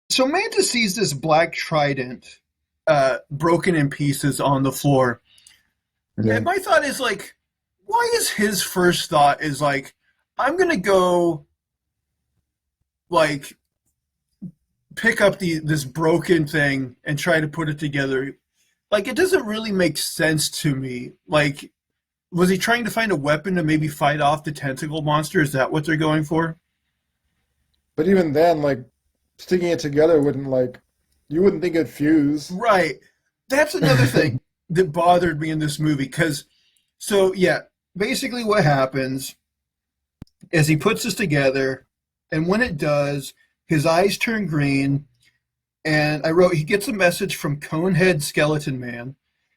So Manta sees this black trident broken in pieces on the floor. And Yeah. my thought is like, why is his first thought is like, I'm gonna go like pick up this broken thing and try to put it together. Like it doesn't really make sense to me. Like, was he trying to find a weapon to maybe fight off the tentacle monster? Is that what they're going for? But even then, like sticking it together you wouldn't think it'd fuse. Right. That's another thing that bothered me in this movie because so yeah, basically what happens is he puts this together, and when it does, his eyes turn green. And I wrote, he gets a message from Conehead Skeleton Man,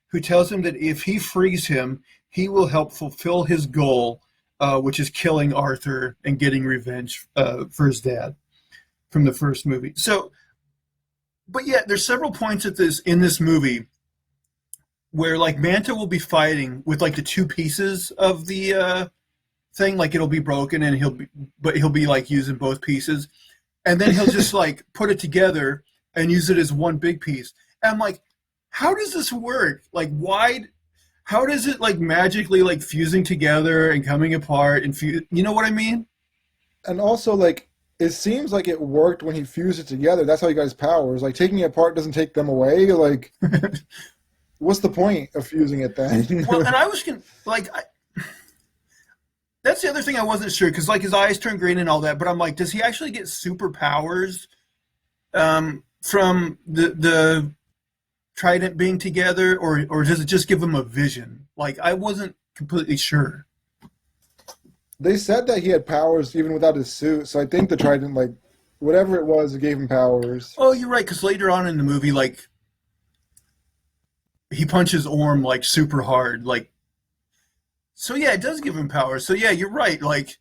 who tells him that if he frees him, he will help fulfill his goal, which is killing Arthur and getting revenge for his dad from the first movie. So, but yeah, there's several points at this in this movie where like Manta will be fighting with like the two pieces of the thing, like it'll be broken and he'll be like using both pieces, and then he'll just like put it together and use it as one big piece. And I'm like, how does this work? Like, why? How does it like magically like fusing together and coming apart and you know what I mean? And also, like, it seems like it worked when he fused it together. That's how he got his powers. Like, taking it apart doesn't take them away. Like, what's the point of fusing it then? Well, and I was like, that's the other thing I wasn't sure because like his eyes turn green and all that, but I'm like, does he actually get superpowers from the trident being together, or does it just give him a vision? Like I wasn't completely sure. They said that he had powers even without his suit, so I think the Trident, like, whatever it was, it gave him powers. Oh, you're right. Because later on in the movie, like he punches Orm like super hard, like so. Yeah, it does give him power. So yeah, you're right. Like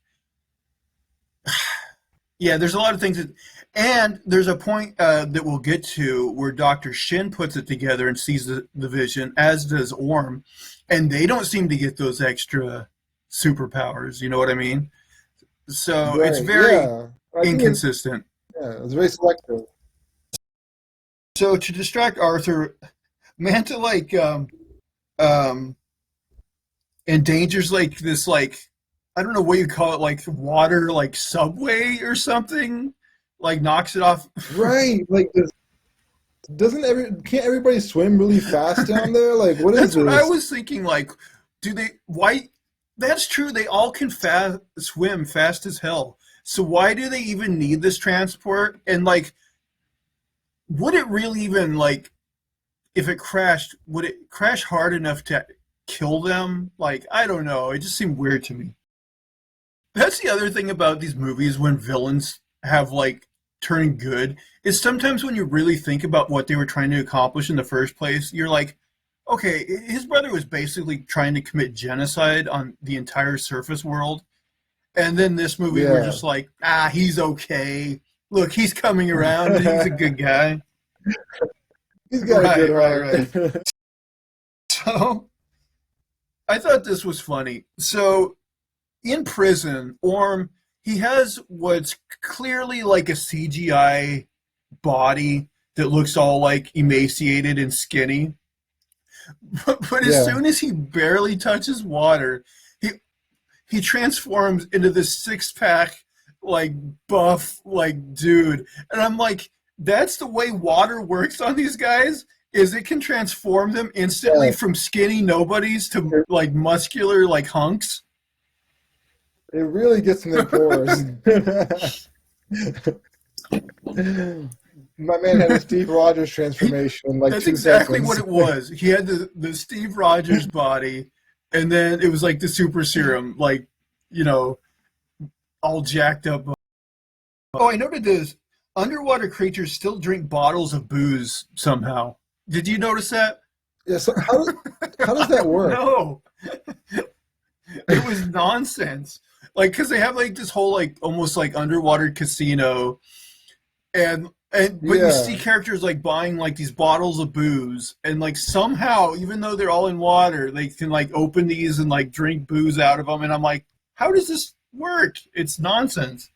yeah, there's a lot of things that, and there's a point that we'll get to where Doctor Shin puts it together and sees the vision, as does Orm, and they don't seem to get those extra superpowers. You know what I mean? So it's Right, very yeah. I think inconsistent. it's very selective. So to distract Arthur, Manta like um endangers like this like I don't know what you call it, like water like subway or something, like knocks it off. Right, like, can't everybody swim really fast down there? Like, what is That's what I this? was thinking. Like, do they? Why? That's true. They all can swim fast as hell. So why do they even need this transport? And like, would it really even like if it crashed? Would it crash hard enough to kill them? Like, I don't know. It just seemed weird to me. That's the other thing about these movies when villains have like turned good is sometimes when you really think about what they were trying to accomplish in the first place, you're like, okay, his brother was basically trying to commit genocide on the entire surface world. And then this movie, we're Yeah. just like, he's okay. Look, he's coming around. He's a good guy. He's got a good Right, right, heart. right. So I thought this was funny. So in prison, Orm, he has what's clearly like a CGI body that looks all like emaciated and skinny. But as Yeah. soon as he barely touches water, he he transforms into this six pack like buff like dude. And I'm like, that's the way water works on these guys, is it can transform them instantly Yeah. from skinny nobodies to It, like muscular like hunks. it really gets in their pores. My man had a Steve Rogers transformation in like That's two exactly what seconds. it was. He had the Steve Rogers body, and then it was like the super serum, like you know, all jacked up. Oh, I noted this. Underwater creatures still drink bottles of booze somehow. Did you notice that? Yeah, so how does I that don't work? know. It was nonsense. Like, because they have like this whole like almost like underwater casino, and but you see Yeah. characters like buying like these bottles of booze, and like somehow, even though they're all in water, they can like open these and like drink booze out of them. And I'm like, how does this work? It's nonsense.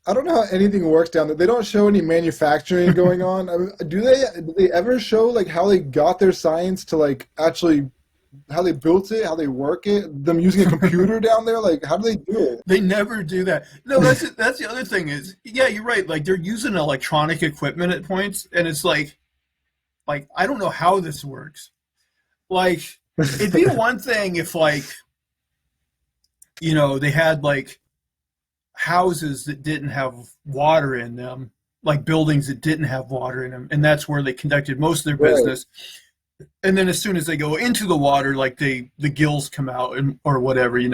I don't know how anything works down there. They don't show any manufacturing going on. I mean, do they ever show like how they got their science to like actually how they built it, how they work it, them using a computer down there? Like, how do they do They never do that. No, that's the other thing is, yeah, you're right. Like they're using electronic equipment at points, and it's like I don't know how this works. Like it'd be it? one thing if like they had like houses that didn't have water in them, like buildings that didn't have water in them, and that's where they conducted most of their Right. business. And then as soon as they go into the water, like the gills come out and or whatever. And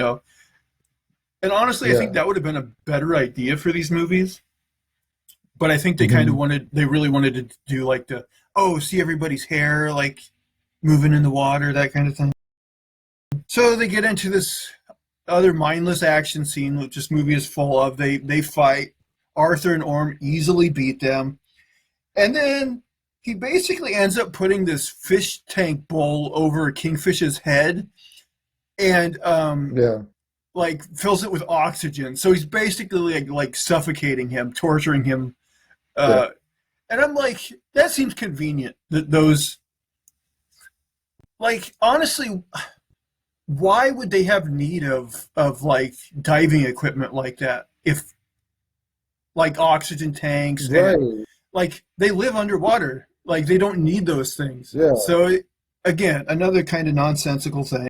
honestly, I think Yeah. that would have been a better idea for these movies. But I think Hmm. they really wanted to do like see everybody's hair like moving in the water, that kind of thing. So they get into this other mindless action scene, which this movie is full of. They fight. Arthur and Orm easily beat them, and then he basically ends up putting this fish tank bowl over Kingfish's head, and Yeah. like fills it with oxygen. So he's basically like suffocating him, torturing him. Yeah. Uh, and I'm like, that seems convenient. That those like honestly, why would they have need of like diving equipment like that if like oxygen tanks and Right. like they live underwater, like they don't need those things. Yeah. So again, another kind of nonsensical thing.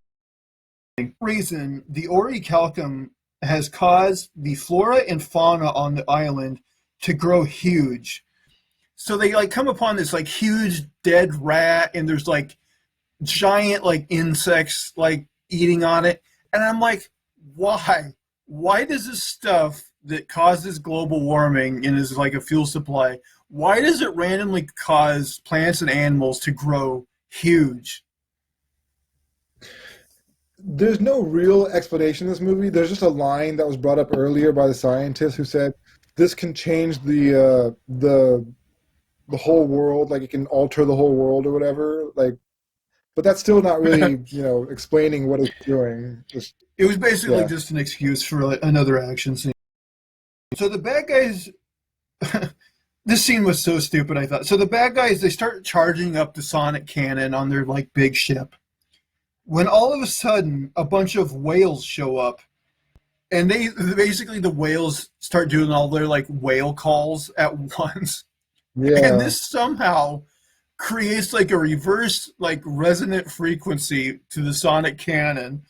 Reason the orichalcum has caused the flora and fauna on the island to grow huge. So they like come upon this like huge dead rat, and there's like giant like insects like eating on it. And I'm like, why? Why does this stuff that causes global warming and is like a fuel supply, why does it randomly cause plants and animals to grow huge? There's no real explanation in this movie. There's just a line that was brought up earlier by the scientist who said this can change the whole world, like it can alter the whole world or whatever. Like, but that's still not really, explaining what it's doing. Just It was basically yeah. just an excuse for like, another action scene. So the bad guys, this scene was so stupid. I thought. So the bad guys they start charging up the sonic cannon on their like big ship. When all of a sudden a bunch of whales show up, and they basically the whales start doing all their like whale calls at once, and Yeah. this somehow creates like a reverse like resonant frequency to the sonic cannon,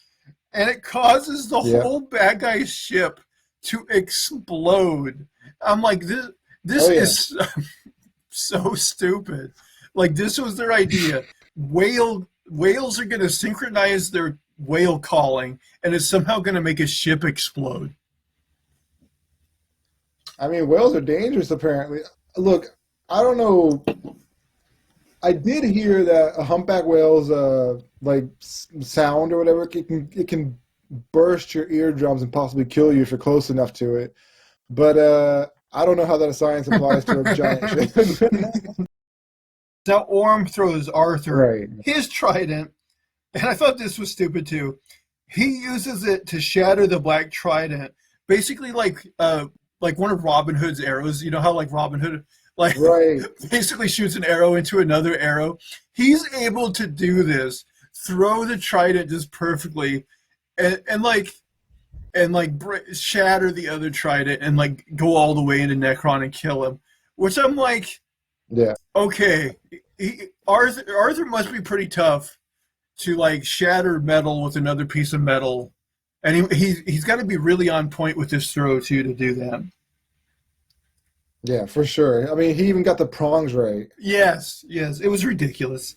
and it causes the Yeah. whole bad guy ship to explode. I'm like, this Oh yeah. is so stupid. Like this was their idea. Whales are going to synchronize their whale calling, and it's somehow going to make a ship explode. I mean, whales are dangerous apparently. Look, I don't know. I did hear that a humpback whale's like sound or whatever it can burst your eardrums and possibly kill you if you're close enough to it. But I don't know how that science applies to a giant ship. Now Orm throws Arthur Right. his trident, and I thought this was stupid too. He uses it to shatter the black trident, basically like one of Robin Hood's arrows. You know how like Robin Hood like Right. basically shoots an arrow into another arrow. He's able to do this, throw the trident just perfectly, and shatter the other trident and like go all the way into Necron and kill him. Which I'm like, Yeah. okay, Arthur must be pretty tough to like shatter metal with another piece of metal, and he's got to be really on point with his throw too to do that. Yeah, for sure. I mean, he even got the prongs right. Yes, yes, it was ridiculous.